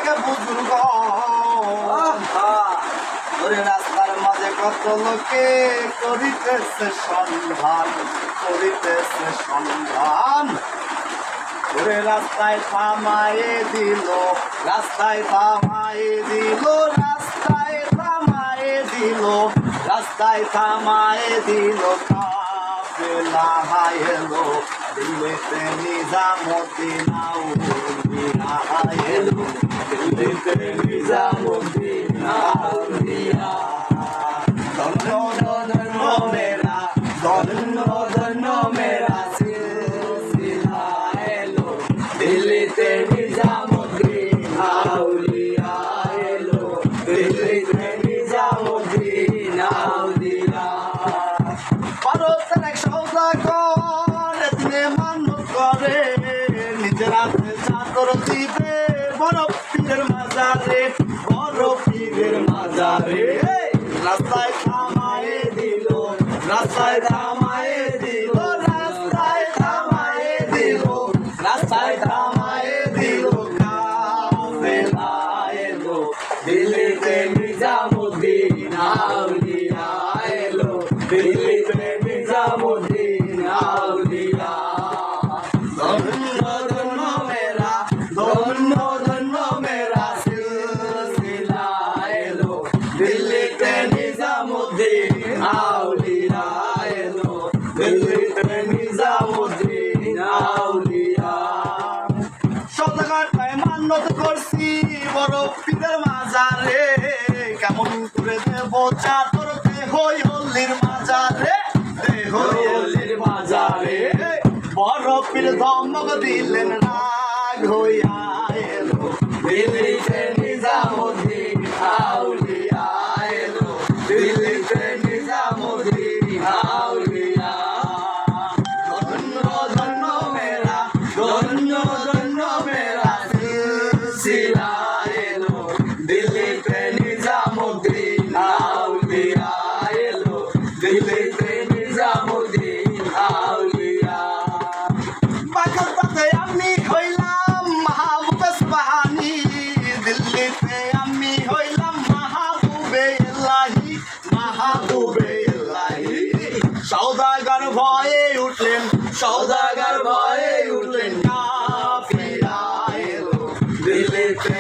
থেকে বুজুর্গ ওরে রাস্তার মাঝে কত লোকে করিতেছে সন্ধান ওরে রাস্তায় থামায়ে দিল রাস্তায় থামায়ে দিল কাফেলা এলো দিল্লিতে নিজামুদ্দিন আউলিয়া এলো দিল্লিতে নিজামুদ্দিন আউলিয়া ধন্য ধন্য মেরা সিলসিলা এলো দিল্লিতে নিজামুদ্দিন আউলিয়া এলো দিল্লিতে নিজামুদ্দিন আউলিয়া ভারতের এক সৌদাগর এদিনে মানত করে নিজের হাতে চাদর দিবে বড় পীরের মাজারে রাস্তায় থামায়ে দিল কাফেলা এলো দিল্লিতে নিজামুদ্দিন আউলিয়া এলো দিল্লিতে নিজামুদ্দিন আউলিয়া ধন্য ধন্য মেরা সিলসিলা এলো দিল্লিতে নিজামুদ্দিন আউলিয়া এলো দিল্লিতে নিজামুদ্দিন আউলিয়া সদাগরটায় মান্নত করছি বড় পীরের মাজারে কেমন করে দেব চাদর দেহলির মাজারে বড় পীর ধমক দিলেন রাগ হইয়া এলো দিল্লিতে নিজামুদ্দিন আউলিয়া এলো দিল্লিতে নিজামুদ্দিন আউলিয়া ধন্য ধন্য মেরা সিলসিলা এলো দিল্লিতে নিজামুদ্দিন আউলিয়া এলো দিল্লিতে নিজামুদ্দিন আউলিয়া বাগদাদে আমি হইলাম মাহবুবে সুবহানি দিল্লিতে আমি হইলাম মাহবুবে ইলাহি সওদাগর ভয়ে উঠলেন কাফিলা এলো দিল্লিতে